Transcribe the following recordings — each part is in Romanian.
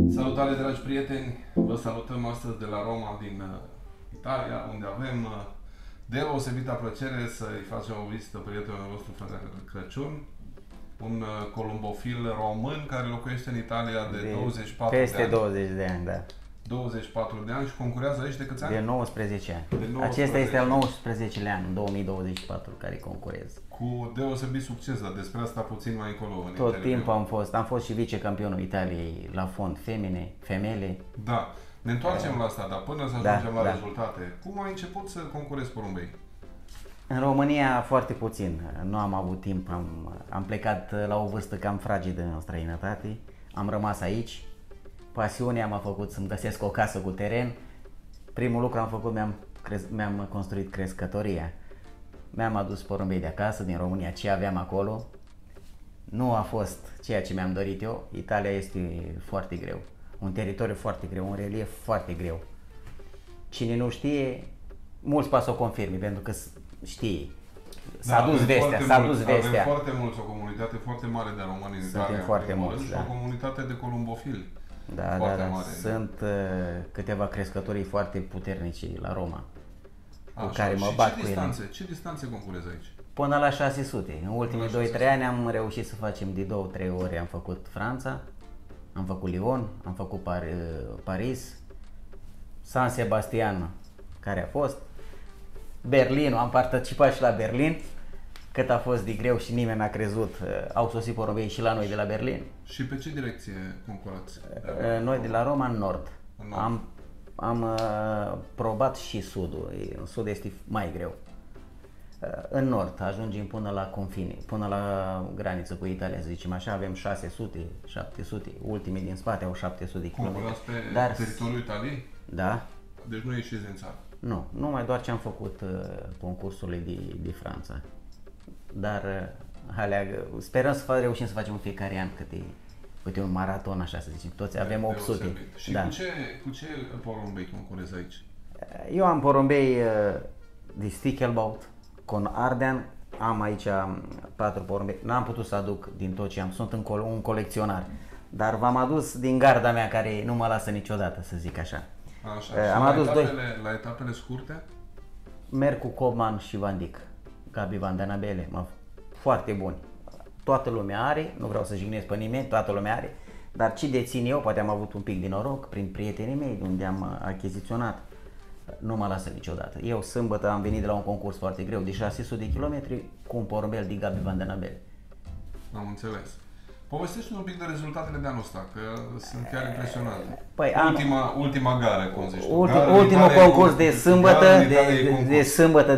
Salutare, dragi prieteni! Vă salutăm astăzi de la Roma, din Italia, unde avem deosebită plăcere să-i facem o vizită prietenului nostru, Fădăr Crăciun, un columbofil român care locuiește în Italia de 24 peste de ani. 20 de ani, da. 24 de ani și concurează aici de câți ani? De 19 ani. De 19 Acesta este al 19-lea an, în 2024, care concurez. Cu deosebit succes, dar despre asta puțin mai încolo în Tot interviu. timpul am fost și vicecampionul Italiei la fond femele. Da, ne întoarcem la asta, dar până să ajungem la rezultate, cum ai început să concurezi porumbei? În România foarte puțin, nu am avut timp, am plecat la o vârstă cam fragedă în străinătate, am rămas aici. Pasiunea m-a făcut să-mi găsesc o casă cu teren. Primul lucru am făcut, mi-am construit crescătoria. Mi-am adus porumbei de acasă, din România, ce aveam acolo. Nu a fost ceea ce mi-am dorit eu. Italia este foarte greu. Un teritoriu foarte greu, un relief foarte greu. Cine nu știe, mulți poate să o confirme, pentru că știe. S-a dus vestea. Avem foarte mulți, o comunitate foarte mare de români în Italia. Foarte mulți, și o comunitate de columbofili. Da. Sunt câteva crescătorii foarte puternici la Roma, cu care mă bat cu ele. Ce distanțe concurezi aici? Până la 600. În ultimii 2-3 ani am reușit să facem de 2-3 ori. Am făcut Franța, am făcut Lyon, am făcut Paris, San Sebastian, care a fost, Berlin, am participat și la Berlin. Cât a fost de greu și nimeni n-a crezut, au sosit porumbei și la noi de la Berlin. Și pe ce direcție concurați? Noi de la Roma în nord. Am probat și sudul. În sud este mai greu. În nord ajungem până la confini, până la graniță cu Italia, să zicem așa, avem 600, 700, ultimii din spate au 700 de km. Concurați pe teritoriul Italiei? Da. Deci nu ieșiți din țară? Nu, numai doar ce am făcut concursurile de Franța. Dar sperăm să reușim să facem în fiecare an câte un maraton, așa să zicem. Toți avem 800. Și cu ce porumbei concurezi aici? Eu am porumbei de Stickelbaut, con Ardean. Am aici 4 porumbei. N-am putut să aduc din tot ce am. Sunt un colecționar. Dar v-am adus din garda mea, care nu mă lasă niciodată, să zic așa. Am adus la etapele scurte? Merg cu Cobman și Van Dijk. Gabi Van den Abele, foarte buni. Toată lumea are, nu vreau să jignesc pe nimeni, toată lumea are, dar ce dețin eu, poate am avut un pic de noroc prin prietenii mei, unde am achiziționat, nu mă lasă niciodată. Eu sâmbătă am venit de la un concurs foarte greu, de 600 de kilometri, cu un porumbel de Gabi Van den Abele. Am înțeles. Povestește-ne un pic de rezultatele de anul ăsta, că sunt chiar impresionante. Păi, ultima gară, cum zici tu. Ultimul concurs de sâmbătă,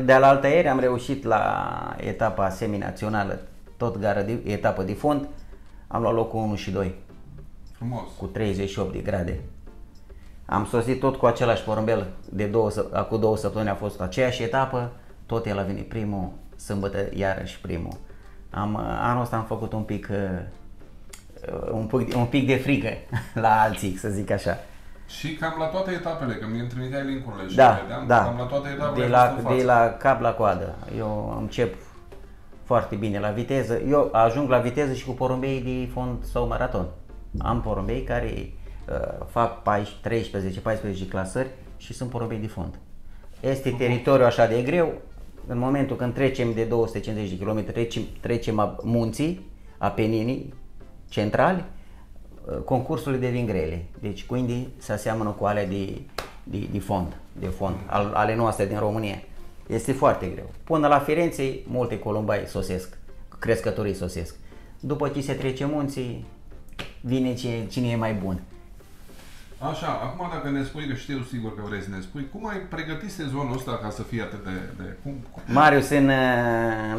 de alaltă ieri am reușit la etapa semi-națională, tot gară etapă de fund, am luat locul 1 și 2. Frumos. Cu 38 de grade. Am sosit tot cu același porumbel, acum 2 săptămâni a fost aceeași etapă, tot el a venit primul, sâmbătă iarăși primul. Anul ăsta am făcut un pic de frică la alții, să zic așa. Și cam la toate etapele, că mi-e trimiteai link-urile și vedeam, cam la toate etapele de la cap la coadă. Eu încep foarte bine la viteză. Eu ajung la viteză și cu porumbei de fond sau maraton. Am porumbei care fac 13-14 clasări și sunt porumbei de fond. Este teritoriu așa de greu. În momentul când trecem de 250 de km, trecem munții, Apeninii centrali, concursurile devin grele. Deci quindi se aseamănă cu alea de fond, ale noastre din România. Este foarte greu. Până la Firenze, multe columbai sosesc, crescătorii sosesc. După ce se trece munții, vine cine e mai bun. Așa, acum dacă ne spui, că știu sigur că vrei să ne spui, cum ai pregătit sezonul ăsta ca să fie atât de... Marius, în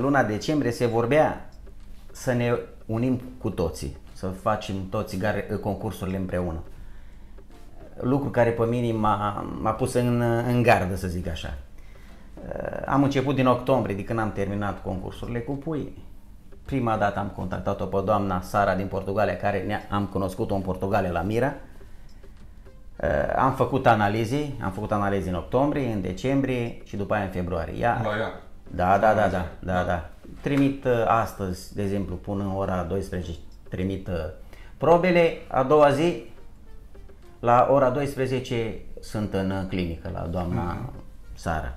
luna decembrie se vorbea să ne unim cu toții, să facem toți concursurile împreună. Lucru care pe mine m-a pus în gardă, să zic așa. Am început din octombrie, de când am terminat concursurile cu pui. Prima dată am contactat-o pe doamna Sara din Portugalia, care am cunoscut-o în Portugalia la Mira. Am făcut analize în octombrie, în decembrie și după aia în februarie. Da. Trimit astăzi, de exemplu, până în ora 12, trimit Probele a doua zi, la ora 12, sunt în clinică la doamna Sara.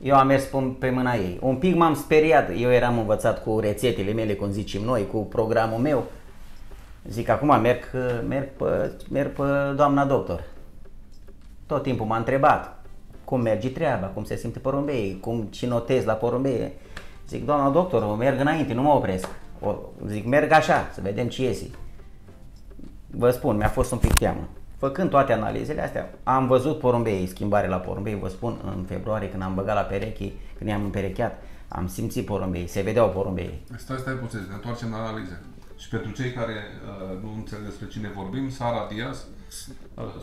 Eu am mers pe mâna ei. Un pic m-am speriat, eu eram învățat cu rețetele mele, cum zicem noi, cu programul meu. Zic, acum merg pe doamna doctor. Tot timpul m-a întrebat cum merge treaba, cum se simte porumbei, ce notez la porumbei. Zic, doamna doctor, merg înainte, nu mă opresc. Zic, merg așa, să vedem ce iese. Vă spun, mi-a fost un pic teamă. Făcând toate analizele astea, am văzut porumbei, schimbare la porumbei, vă spun, în februarie, când am băgat la perechi, când i-am împerecheat, am simțit porumbei, se vedeau porumbei. Stai puțin, ne întoarcem la analize. Și pentru cei care nu înțeleg despre cine vorbim, Sara Diaz,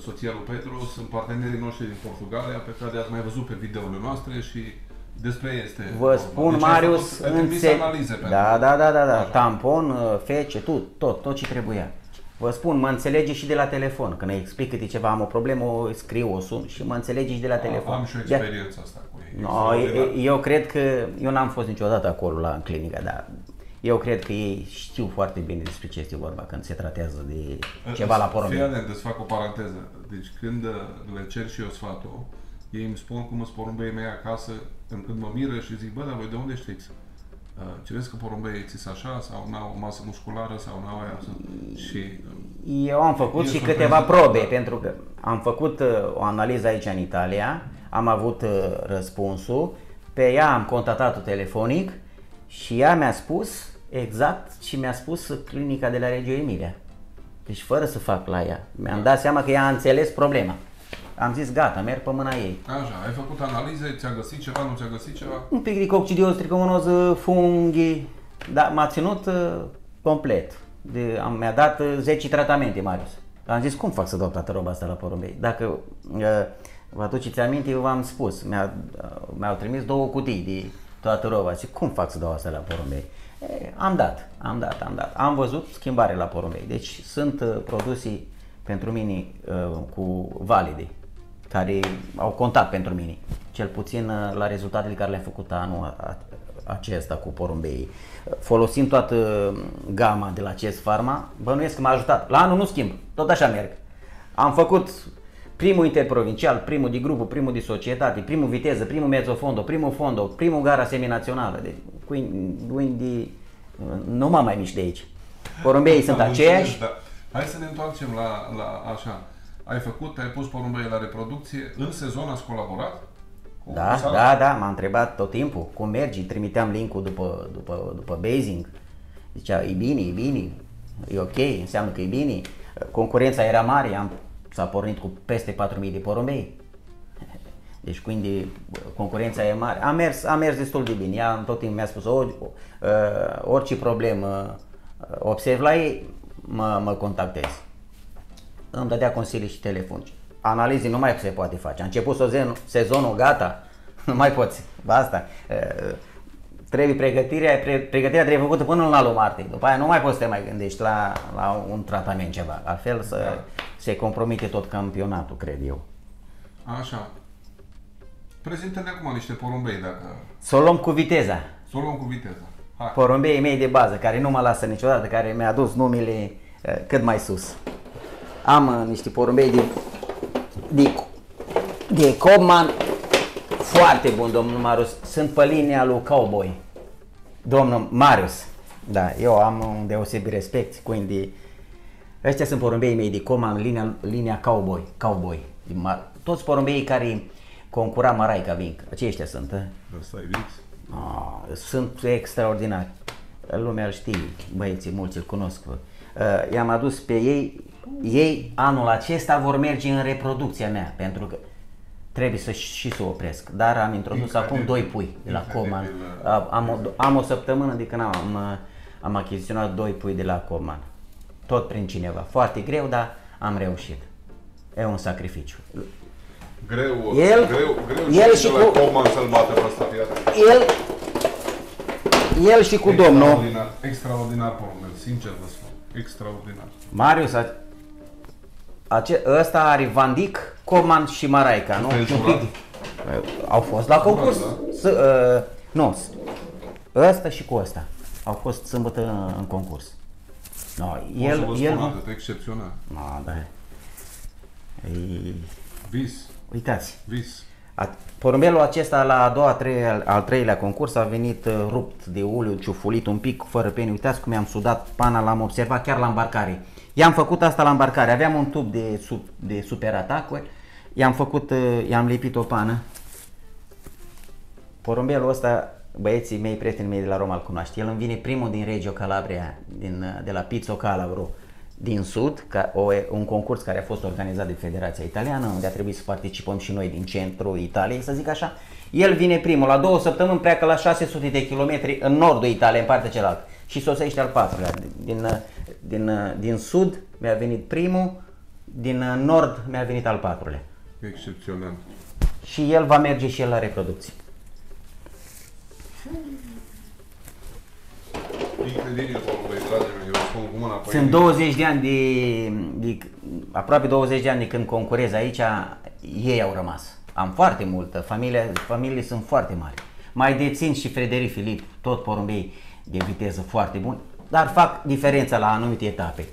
soția lui Petru, sunt partenerii noștri din Portugalia, pe care i-ați mai văzut pe videourile noastre și despre ei este. Vă spun, deci Marius, analize da, tampon, fece, tot ce trebuia. Vă spun, mă înțelege și de la telefon. Când îi explic câte ceva, am o problemă, o scriu, o sun și mă înțelege și de la telefon. Am și o experiență asta cu ei. Eu cred că, eu n-am fost niciodată acolo în clinică, dar eu cred că ei știu foarte bine despre ce este vorba când se tratează de ceva la porumbei. Fii atent, îți fac o paranteză. Deci când le cer și eu sfatul, ei îmi spun cum sunt porumbeii mei acasă, când mă miră și zic, bă, dar voi de unde știți? Ce vezi că porumbeii ți așa sau n-au o masă musculară sau n-au aia? Și eu am făcut și câteva probe, pentru că am făcut o analiză aici în Italia, am avut răspunsul, pe ea am contactat-o telefonic și ea mi-a spus exact ce mi-a spus clinica de la Reggio Emilia. Deci fără să fac la ea. Mi-am dat seama că ea a înțeles problema. Am zis gata, merg pe mâna ei. Așa, ai făcut analize, ți-a găsit ceva, nu ți-a găsit ceva? Un pic de coccidioză, tricomonoză, funghi, dar m-a ținut complet. Mi-a dat 10 tratamente, Marius. Am zis, cum fac să dau toată roba asta la porumbei? Dacă vă aduceți aminte, eu v-am spus, mi-au trimis 2 cutii de toată roba. Zic, cum fac să dau asta la porumbei? Am dat. Am văzut schimbare la porumbei. Deci sunt produse pentru mine cu valide, care au contat pentru mine, cel puțin la rezultatele care le-am făcut anul acesta cu porumbei. Folosind toată gama de la CS Pharma, bănuiesc că m-a ajutat. La anul nu schimb, tot așa merg. Am făcut primul interprovincial, primul de grupul, primul de societate, primul viteză, primul mezzofondo, primul fondo, primul gara seminațională. Deci, nu mă mai mișc de aici. Porumbeii sunt aceiași. Hai să ne întoarcem la așa. Ai pus porumbei la reproducție, în sezon ați colaborat? Da, m-a întrebat tot timpul cum mergi, trimiteam link-ul după basing. Zicea, e bine, e ok, înseamnă că e bine. Concurența era mare, s-a pornit cu peste 4.000 de porumbei. Deci concurența e mare. Am mers destul de bine. Ea tot timpul mi-a spus, orice problemă observ la ei, mă contactez. Îmi dădea consilii și telefonici. Analize nu mai se poate face. A început sezonul, gata, nu mai poți. Basta. Trebuie pregătirea trebuie făcută până la martie. După aia nu mai poți să te mai gândești la un tratament ceva. Altfel se compromite tot campionatul, cred eu. Așa. Prezintă-ne acum niște porumbei dacă... Să o luăm cu viteza. Hai. Porumbeii mei de bază, care nu mă lasă niciodată, care mi-a adus numele cât mai sus. Am niște porumbei de Cobman, foarte bun, domnul Marius. Sunt pe linia lui Cowboy. Domnul Marius. Da, eu am un deosebit respect cu indii. Ăștia sunt porumbeii mei de Cobman, linia Cowboy. Toți porumbeii care concura Maraica Vinc. Aceștia sunt. Ăsta e Vinc? Sunt extraordinari. Lumea îl știe, băieții mulți îl cunosc. I-am adus pe ei anul acesta vor merge în reproducția mea, pentru că trebuie să opresc. Dar am introdus acum 2 pui de la Cobman. Am o săptămână de când am achiziționat 2 pui de la Cobman. Tot prin cineva. Foarte greu, dar am reușit. E un sacrificiu. Greu și cu Cobman să-l bată pe ăsta, el și cu domnul. Extraordinar porumbel, sincer vă spun. Extraordinar. Marius, ăsta are Van Dijk, Cobman și Maraica, nu? Au fost la concurs. Nu, ăsta și cu ăsta au fost sâmbătă în concurs. No, el, o să vă spun atât, excepțional. No, da. Vis. Uitați. Vis. Porumbelul acesta la al treilea concurs a venit rupt de uliu, ciufulit un pic, fără pene. Uitați cum i-am sudat pana, l-am observat chiar la îmbarcare. I-am făcut asta la îmbarcare. Aveam un tub de superatacuri. I-am lipit o pană. Porumbelul ăsta, băieții mei, prietenii mei de la Roma îl cunoaște. El îmi vine primul din Reggio Calabria, de la Pizzo Calabro, din sud, un concurs care a fost organizat de Federația Italiană, unde a trebuit să participăm și noi din centrul Italiei, să zic așa. El vine primul, la 2 săptămâni pleacă la 600 de kilometri în nordul Italiei, în partea cealaltă, și sosește al patrulea. Din sud mi-a venit primul, din nord mi-a venit al patrulea. Excepțional. Și el va merge și el la reproducție. Incredibil, dragii mei, eu spun cu mâna pe Sunt 20 de ani aproape 20 de ani de când concurez aici, ei au rămas. Am foarte multă, familiile sunt foarte mari. Mai dețin și Frederic Filip, tot porumbei de viteză foarte bun, dar fac diferența la anumite etape.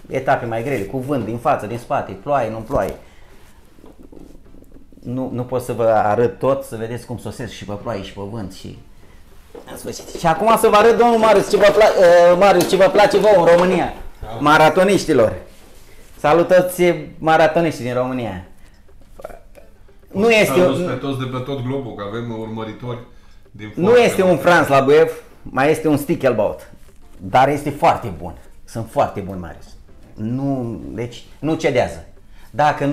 Etape mai grele, cu vânt din față, din spate, ploaie, nu ploaie. Nu pot să vă arăt tot, să vedeți cum sosesc și pe ploaie și pe vânt. Și acum să vă arăt, domnul Marius, ce vă place vouă în România, maratoniștilor. Salutați maratoniștii din România. Nu este pe toți de pe tot globul, că avem urmăritori din Nu este un Franz Labuev, mai este un Stickelbaut, dar este foarte bun. Sunt foarte buni, Marius. Deci nu cedează. Dacă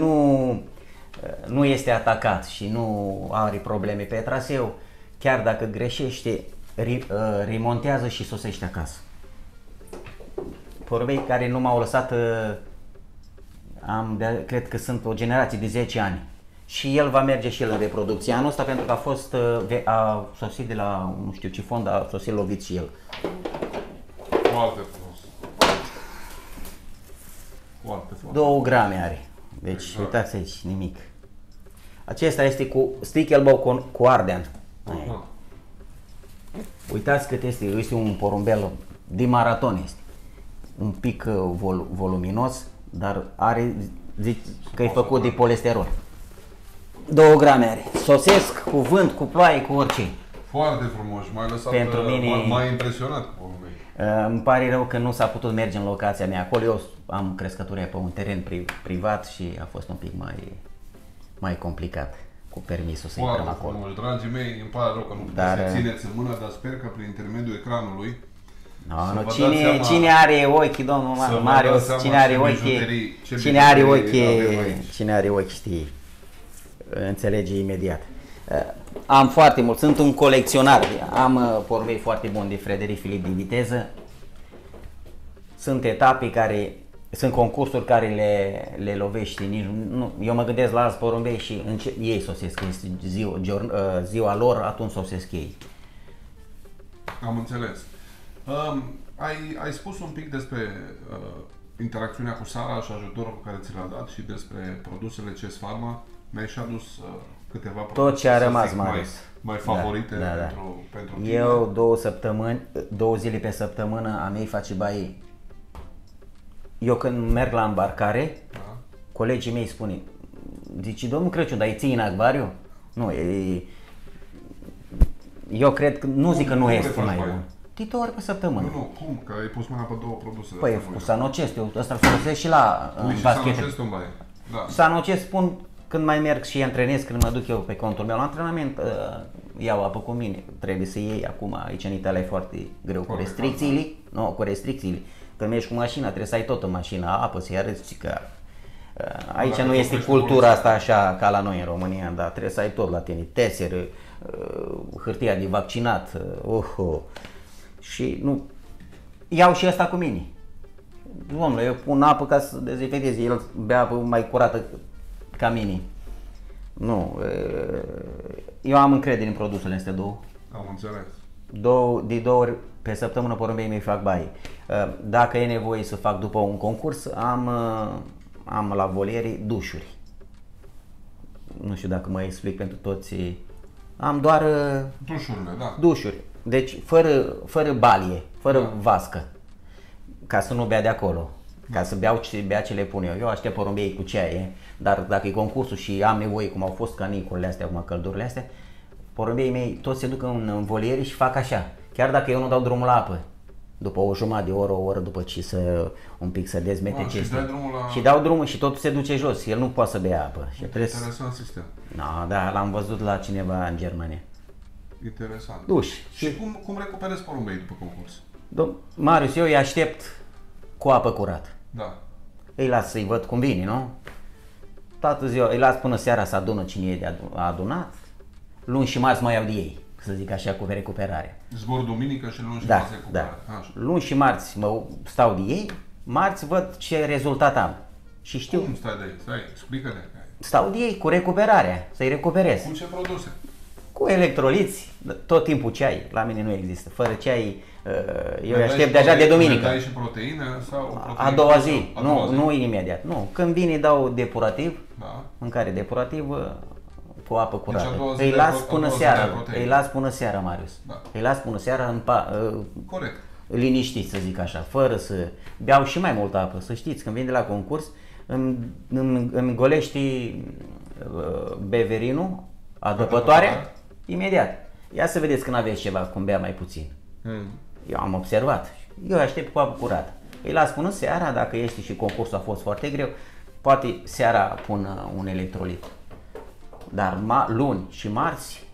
nu este atacat și nu are probleme pe traseu, chiar dacă greșește, remontează și sosește acasă. Porumbei care nu m-au lăsat, cred că sunt o generație de 10 ani. Și el va merge și el în reproducție anul ăsta, pentru că a sosit de la nu știu ce fond, a sosit lovit și el. Foarte frumos. Foarte frumos. 2 grame are. Deci exact. Uitați aici, nimic. Acesta este cu Stickelbaut cu Ardean. Uitați cât este un porumbel de maraton este. Un pic voluminos, dar zic că e făcut de polesterol. 2 grame are. Sosesc cu vânt, cu ploaie, cu orice. Foarte frumos. M-ai lăsat, pentru mine, m-ai impresionat cu porumbei. Îmi pare rău că nu s-a putut merge în locația mea. Acolo eu am crescătoria pe un teren privat și a fost un pic mai complicat cu permisul să intrăm acolo. Frumos. Dragii mei, îmi pare rău că nu puteți să țineți în mână, dar sper că prin intermediul ecranului cine are ochi, domnul Marius, cine are ochi știe, înțelege imediat. Am foarte mult, sunt un colecționar, am porumbei foarte buni de Frederic Filip de viteză. Sunt etape sunt concursuri care le lovești, eu mă gândesc la alți porumbei și ei sosesc, este ziua lor, atunci sosesc ei. Am înțeles. Ai spus un pic despre interacțiunea cu Sara și ajutorul pe care ți l-a dat și despre produsele CES Pharma. Mi-ai și adus câteva produse, tot ce a rămas, mai favorite pentru tine. Eu 2 zile pe săptămână am ei face baie. Eu când merg la îmbarcare, colegii mei spune, zice, domnul Crăciun, dar îi ții în acvariu? Nu, eu cred că, nu zic că nu este mai bun. De 2 ori pe săptămână. Nu, cum? Că ai pus mâna pe 2 produse. Păi cu Sanocest, eu ăsta îl folosesc și la baschete. Sanocest spun când mai merg și antrenez, când mă duc eu pe contul meu la antrenament, iau apă cu mine. Trebuie să iei acum, aici în Italia e foarte greu cu restricțiile. Nu, cu restricțiile. Când mergi cu mașina, trebuie să ai tot în mașină, apă, să-i arăți că aici nu este cultura asta așa ca la noi în România, dar trebuie să ai tot la tine, teser, hârtia de vaccinat, și nu, iau și asta cu mine. Domnule, eu pun apă ca să dezinfecteze, el bea apă mai curată ca mine. Nu, eu am încredere în produsele astea două. Am înțeles. De 2 ori pe săptămână porumbei mei fac baie. Dacă e nevoie să fac după un concurs, am la volieri dușuri. Nu știu dacă mă explic pentru toți. Am doar dușurile, da. Dușuri. Deci fără balie, fără vască. ca să nu bea de acolo. Ca să bea ce le pun eu. Eu aștept porumbei cu ceaie, dar dacă e concursul și am nevoie, cum au fost caniculele astea, acum căldurile astea, porumbeii mei toți se duc în voliere și fac așa. Chiar dacă eu nu dau drumul la apă, după o jumătate de oră, o oră după ce un pic să dezmete ce este. Și dau drumul și totul se duce jos. El nu poate să bea apă. Interesant sistem. No, da, l-am văzut la cineva în Germania. Interesant. Duși. Și cum recuperezi porumbei după concurs? Marius, eu îi aștept cu apă curată. Da. Îi las să-i văd cum vine, nu? Toată ziua, îi las până seara să adună cine e de adunat. Luni și marți mai iau de ei, să zic așa, cu recuperare. Zbor duminică și luni și marți recuperare. Da. Luni și marți mă stau de ei, marți văd ce rezultat am. Și știu. Cum stai de ei? Stai, explică-ne. Stau de ei cu recuperarea, să-i recuperez. Cu ce produse? Cu electroliți, tot timpul ceai. La mine nu există. Fără ceai, eu îi aștept deja de duminică. Dai și proteină sau proteină? A doua zi. Nu imediat. Nu. Când vine dau depurativ, da. Mâncare depurativ cu apă curată. Deci îi las până seara, Marius. Da. Îi las până seara corect. Liniștit, să zic așa, fără să beau și mai multă apă. Să știți, când vin de la concurs, îmi golești beverinul, adăpătoarea, imediat. Ia să vedeți când aveți ceva, cum bea mai puțin. Eu am observat. Eu aștept cu apă curată. Îi las până seara, dacă este și concursul a fost foarte greu, poate seara pun un electrolit. Dar luni și marți,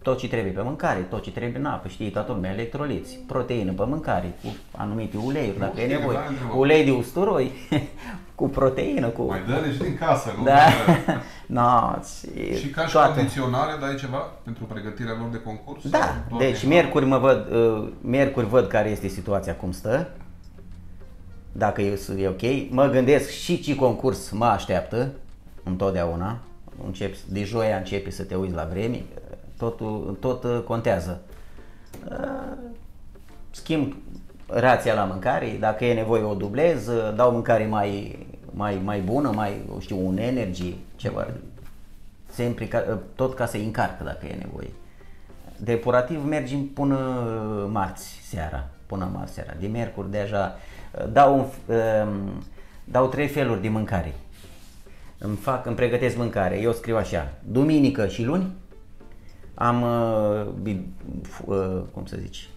tot ce trebuie pe mâncare, tot ce trebuie în apă, știi, toată lumea, electroliți, proteină pe mâncare, cu anumite uleiuri, dacă e nevoie, ulei de usturoi, cu proteină, cu... Mai dă-ne și din casă, nu? Da. No, și ca și condiționare dai ceva pentru pregătirea lor de concurs? Da, deci miercuri văd care este situația, cum stă, dacă e ok, mă gândesc și ce concurs mă așteaptă, întotdeauna, de joia începi să te uiți la vreme, tot contează. Schimb rația la mâncare, dacă e nevoie o dublez, dau mâncare mai bună, un energy, ceva, tot ca să-i încarc dacă e nevoie. Depurativ mergem până marți seara, de miercuri deja dau 3 feluri de mâncare. Îmi pregătesc mâncare, eu scriu așa, duminică și luni am, cum să zici,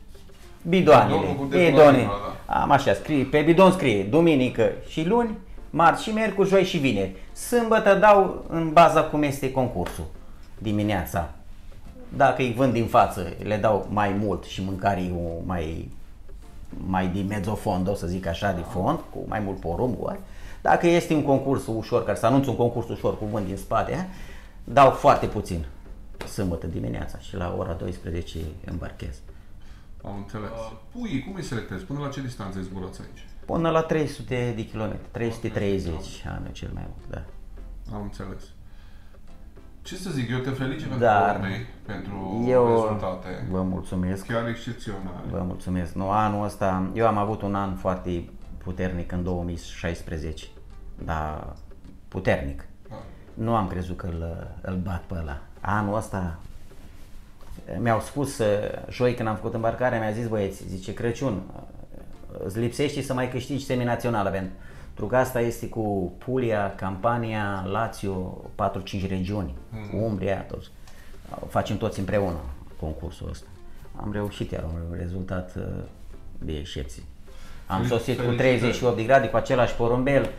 bidone, am așa, pe bidon scrie duminică și luni, marți și miercuri, joi și vineri. Sâmbătă dau în baza cum este concursul dimineața. Dacă îi vând din față, le dau mai mult și mâncare mai de mezzofondo, să zic așa, de fond, cu mai mult porumb. Dacă este un concurs ușor, care să anunț un concurs ușor cu vânt din spate, dau foarte puțin sâmbătă dimineața și la ora 12 îmbarchez. Am înțeles. Puii, cum îi selectezi? Până la ce distanță îi zburați aici? Până la 300 de kilometri, 330 am eu cel mai mult, da. Am înțeles. Ce să zic, eu te felicit pentru rezultate. Vă mulțumesc. Chiar excepțional. Vă mulțumesc. Nu, anul ăsta, eu am avut un an foarte puternic în 2016, dar puternic. Nu am crezut că îl bat pe ăla. Anul ăsta mi-au spus, joi când am făcut îmbarcarea, mi-a zis băieți, zice Crăciun, îți lipsește să mai câștigi semi-națională, pentru că asta este cu Puglia, Campania, Lazio, 4-5 regiuni, Umbria, toți. Facem toți împreună concursul ăsta. Am reușit, iar un rezultat de excepție. Am sosit cu 38 de grade, cu același porumbel,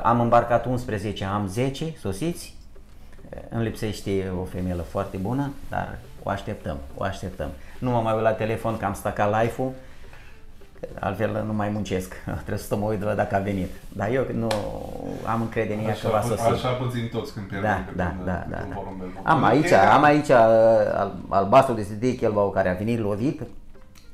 am îmbarcat 11, am 10 sosiți. Îmi lipsește o femeie foarte bună, dar o așteptăm. Nu mă mai uit la telefon că am stacat live-ul, altfel nu mai muncesc. Trebuie să mă uit dacă a venit. Dar eu nu am încredere în ea că va sosi. Așa puțin toți când pierdem da. Porumbel. Am aici albastru de Stichelbau care a venit lovit.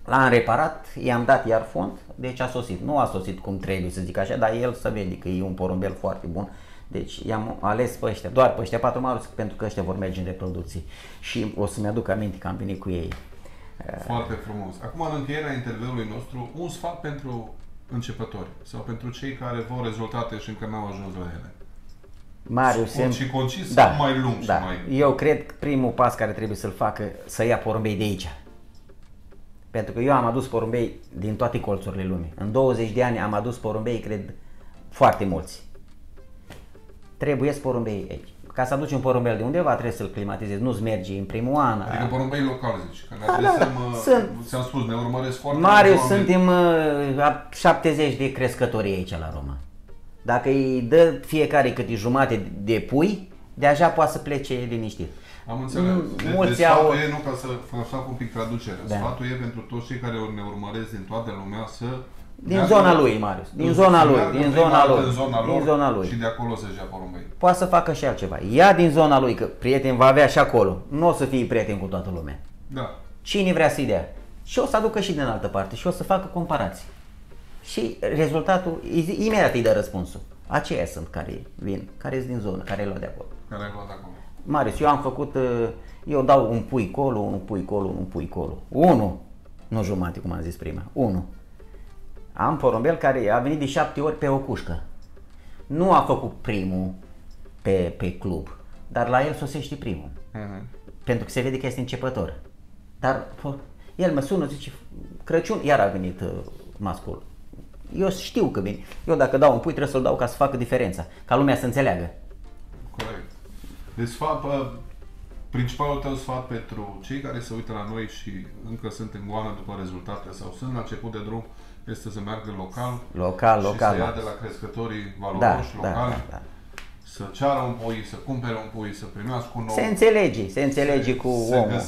L-am reparat, i-am dat iar fond, deci a sosit. Nu a sosit cum trebuie, să zic așa, dar el să vede că e un porumbel foarte bun. Deci i-am ales pe ăștia, doar pe ăștia 4 Marius, pentru că ăștia vor merge în reproducții. Și o să-mi aduc aminte că am venit cu ei. Foarte frumos. Acum, în încheierea interviului nostru, un sfat pentru începători sau pentru cei care vor rezultate și încă n-au ajuns la ele. Marius, și concis sau mai lung? Da. Eu cred că primul pas care trebuie să-l facă, să ia porumbei de aici. Pentru că eu am adus porumbei din toate colțurile lumii. În 20 de ani am adus porumbei, cred, foarte mulți. Trebuie porumbei aici. Ca să aduci un porumbel de undeva trebuie să-l climatizezi, nu-ți merge în primul an. Adică porumbei locali, zici, că ne adresăm, ți-am spus, ne urmăresc foarte Marius, suntem 70 de crescători aici la Roma. Dacă îi dă fiecare câte jumate de pui, deja poate să plece liniștit. Am înțeles. Sfatul e, nu ca să fac un pic traducere, sfatul e pentru toți cei care ne urmăresc din toată lumea să... Din zona lui, Marius, din zona lui. Și de acolo să-și ia porumbei. Poate să facă și altceva. Ia din zona lui, că prieten va avea și acolo. Nu o să fie prieten cu toată lumea. Da. Cine vrea să-i dea. Și o să aducă și din altă parte și o să facă comparații. Și rezultatul, imediat îi dă răspunsul. Aceia sunt care vin, care sunt din zonă, care l-au de acolo. Care ai luat de acolo. Marius, eu am făcut, eu dau un pui colo, un pui colo, un pui colo. Unu, nu jumate, cum am zis prima, unu. Am porumbel care a venit de 7 ori pe o cușcă. Nu a făcut primul pe club, dar la el sosește primul. Pentru că se vede că este începător. Dar el mă sună, zice, Crăciun, iar a venit mascul. Eu știu că vine. Eu dacă dau un pui trebuie să-l dau ca să facă diferența, ca lumea să înțeleagă. Corect. Deci principalul tău sfat pentru cei care se uită la noi și încă sunt în goană după rezultate sau sunt la început de drum este să meargă local și să ia de la crescătorii valoroși locali, să ceară un pui, să cumpere un pui, să primească un nou. Se înțelege cu omul.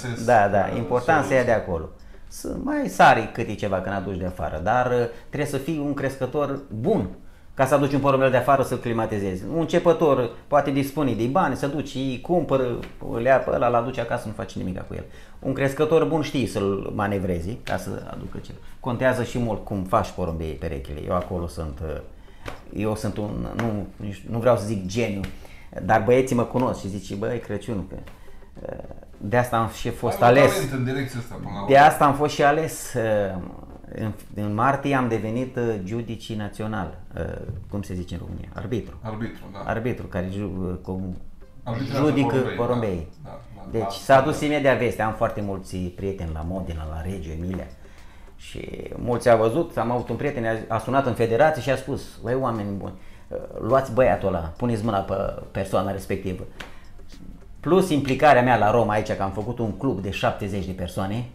Important să ia de acolo. Să mai sari câte ceva când aduci de afară, dar trebuie să fii un crescător bun ca să aduci un porumbel de afară să-l climatizezi. Un începător poate dispune de bani, să duci, îi cumpără, îl ia pe ăla, îl aduce acasă, nu face nimic cu el. Un crescător bun știe să-l manevrezi ca să aducă cel. Contează și mult cum faci porumbei perechile. Eu sunt un, nu vreau să zic geniu, dar băieții mă cunosc și zice, băi, Crăciun, că de asta am și fost ales. De asta am fost și ales. În martie am devenit judici național, cum se zice în România? Arbitru care judică porumbei. Deci s-a adus imediat veste. Am foarte mulți prieteni la Modena, la Reggio Emilia și mulți au văzut. Am avut un prieten, a sunat în federație și a spus, băi, oameni buni, luați băiatul ăla, puneți mâna pe persoana respectivă. Plus implicarea mea la Roma aici, că am făcut un club de 70 de persoane.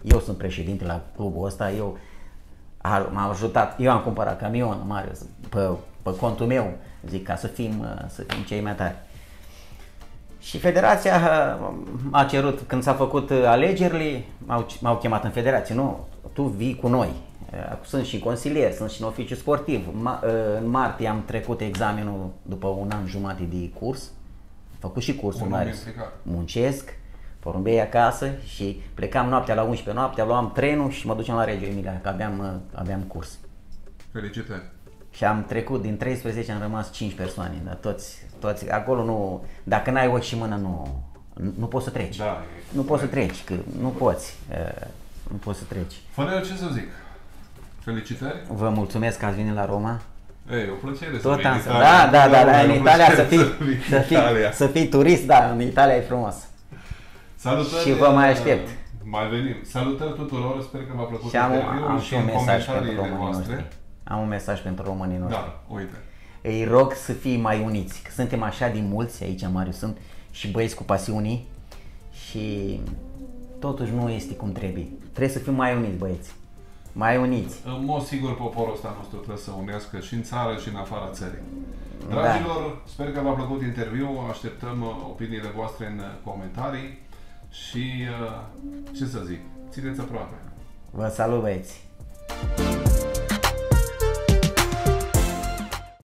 Eu sunt președinte la clubul ăsta, m-am ajutat, eu am cumpărat camion mare pe contul meu, zic, ca să fim cei mai tari. Și federația m-a cerut, când s-a făcut alegerile, m-au chemat în federație, nu, tu vii cu noi. Sunt și consilier, sunt și în oficiu sportiv. În martie am trecut examenul după un an jumate de curs, am făcut și cursul mare, muncesc, porumbei acasă și plecam noaptea la 11 noaptea, luam trenul și mă duceam la Reggio Emilia, că aveam curs. Felicitări! Și am trecut, din 13 am rămas 5 persoane, dar toți acolo nu, dacă n-ai ochi și mână nu poți să treci. Nu poți să treci, că nu poți treci. Fără ce să zic, felicitări! Vă mulțumesc că ați venit la Roma. Ei, o plăcere să vii în Italia. În Italia să fii turist, da, în Italia e frumos. Salutări, și vă mai aștept. Mai venim. Salutări tuturor, sper că v-a plăcut interviul și în comentariile voastre. Am un mesaj pentru românii noștri. Da, uite. Îi rog să fie mai uniți, că suntem așa de mulți aici, Marius, sunt și băieți cu pasiuni și totuși nu este cum trebuie. Trebuie să fim mai uniți, băieți. Mai uniți. În mod sigur poporul ăsta nostru trebuie să unească și în țară și în afara țării. Dragilor, sper că v-a plăcut interviul, așteptăm opiniile voastre în comentarii și ce să zic, țineți aproape. Vă salut, băieți!